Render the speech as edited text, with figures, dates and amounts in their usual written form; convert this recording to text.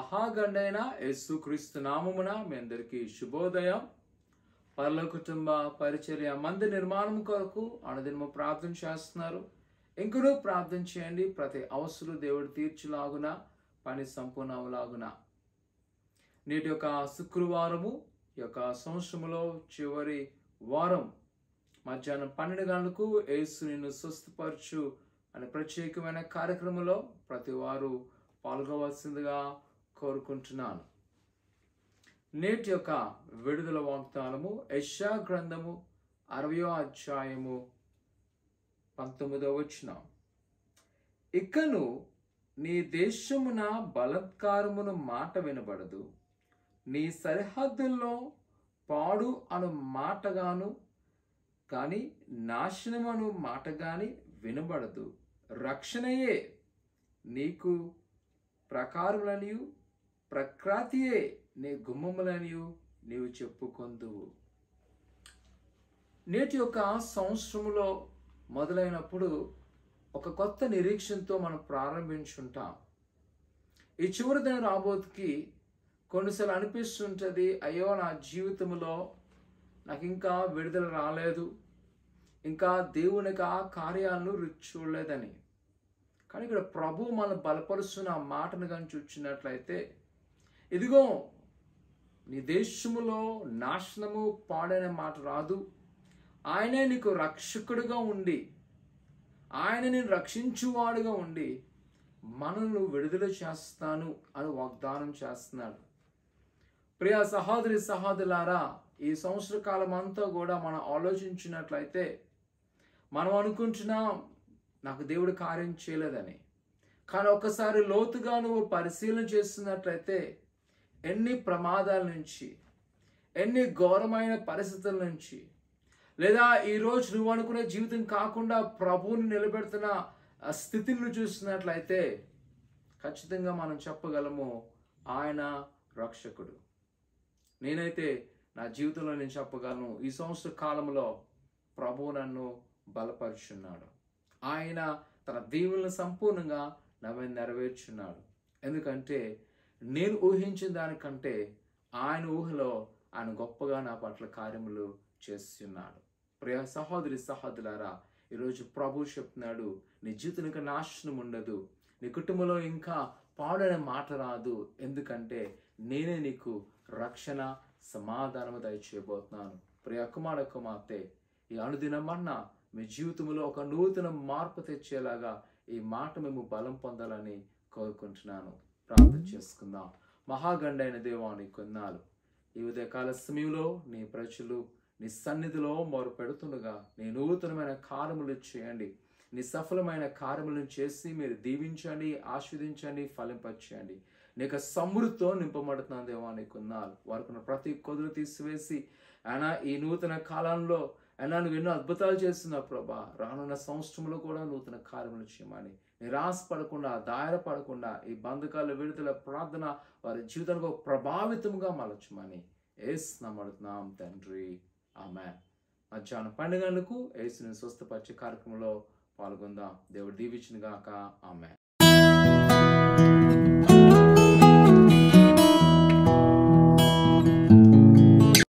మహాగండైన యేసుక్రీస్తు నామమున మీ అందరికీ శుభోదయం. పరలోక కుటుంబ పరిచర్య మందిర నిర్మాణం కొరకు అనుదినము ప్రార్థన చేస్తున్నారు. ఇంకనూ ప్రార్థన చేయండి. ప్రతి అవసరం దేవుడు తీర్చులాగున, పని సంపూర్ణ అవులాగున. నేటి యొక్క శుక్రవారము ఈ యొక్క సంవత్సరములో చివరి వారం మధ్యాహ్నం 12 గంటలకు యేసు నిన్ను స్వస్థపరచు అనే ప్రత్యేకమైన కార్యక్రమంలో ప్రతి వారు పాల్గొవలసిందిగా కోరుకుంటున్నాను. నేటి యొక్క విడుదల వాగ్దానము యెషయా గ్రంథము 60వ అధ్యాయము 19వ వచనం. ఇకను నీ దేశమున బలాత్కారమును మాట వినబడదు, నీ సరిహద్దుల్లో పాడు అను మాటగాను కానీ నాశనమను మాట గాని వినబడదు. రక్షణయే నీకు ప్రకారములనియు ప్రఖ్యాతియే నీ గుమ్మములనియు నీవు చెప్పుకొందువు. నేటి యొక్క సంవత్సరములో మొదలైనప్పుడు ఒక కొత్త నిరీక్షణతో మనం ప్రారంభించుంటాం. ఈ చివరి దిన రాబోతుకి కొన్నిసార్లు అనిపిస్తుంటుంది, అయ్యో నా జీవితంలో నాకు ఇంకా విడుదల రాలేదు, ఇంకా దేవునికి ఆ కార్యాలను రుచి చూడలేదని. కానీ ఇక్కడ ప్రభు మనం బలపరుస్తున్న ఆ మాటను కానీ చూచినట్లయితే, ఇదిగో నీ దేశములో నాశనము పాడైన మాట రాదు, ఆయనే నీకు రక్షకుడిగా ఉండి, ఆయన నేను రక్షించువాడుగా ఉండి మనల్ని విడుదల చేస్తాను అని వాగ్దానం చేస్తున్నాడు. ప్రియ సహోదరి సహోదరులారా, ఈ సంవత్సర కాలం అంతా కూడా మనం ఆలోచించినట్లయితే మనం అనుకుంటున్నాం నాకు దేవుడు కార్యం చేయలేదని. కానీ ఒకసారి లోతుగా నువ్వు పరిశీలన చేస్తున్నట్లయితే ఎన్ని ప్రమాదాల నుంచి, ఎన్ని ఘోరమైన పరిస్థితుల నుంచి, లేదా ఈరోజు నువ్వు అనుకునే జీవితం కాకుండా ప్రభువుని నిలబెడుతున్న స్థితిని చూసినట్లయితే ఖచ్చితంగా మనం చెప్పగలము, ఆయన రక్షకుడు. నేనైతే నా జీవితంలో నేను చెప్పగలను, ఈ సంవత్సర కాలంలో ప్రభువు నన్ను బలపరుచున్నాడు. ఆయన తన దీవులను సంపూర్ణంగా నెరవేర్చున్నాడు. ఎందుకంటే నేను ఊహించిన దానికంటే ఆయన ఊహలో ఆయన గొప్పగా నా పట్ల కార్యములు చేస్తున్నాడు. ప్రియ సహోదరి సహోదరులారా, ఈరోజు ప్రభు చెప్తున్నాడు, నీ జీవితానికి నాశనం ఉండదు, నీ కుటుంబంలో ఇంకా పాడైన మాట రాదు. ఎందుకంటే నేనే నీకు రక్షణ సమాధానము దయచేయబోతున్నాను. ప్రియ కుమార కుమార్తె, ఈ అనుదినమన్నా మీ జీవితంలో ఒక నూతన మార్పు తెచ్చేలాగా ఈ మాట మేము బలం పొందాలని కోరుకుంటున్నాను. ప్రార్థన చేసుకుందాం. మహాగండైన దేవాని కొన్నాళ్ళు ఈ ఉదయకాల సమయంలో నీ ప్రజలు నీ సన్నిధిలో మొరు పెడుతుండగా నీ నూతనమైన కార్యములు చేయండి. నీ సఫలమైన కార్యములను చేసి మీరు దీవించండి, ఆస్వాదించండి, ఫలింపచేయండి. నీకు సమృద్ధితో నింపబడుతున్న దేవాని కొన్నాళ్ళు వారికి ప్రతి కొదులు తీసివేసి ఆయన ఈ నూతన కాలంలో అయినా నువ్వు ఎన్నో అద్భుతాలు చేస్తున్నావు ప్రభా. రానున్న సంవత్సరంలో కూడా నూతన కార్యములు చేయమని, నిరాశపడకుండా, దాయరపడకుండా ఈ బంధకాల విడుదల ప్రార్థన వారి జీవితానికి ప్రభావితంగా మలచమని యేసు నామమున తండ్రి, ఆమేన్. మధ్యాహ్నం 12 గంటలకు యేసుని స్వస్థపరిచే కార్యక్రమంలో పాల్గొందాం. దేవుడు దీవించును గాక. ఆమేన్.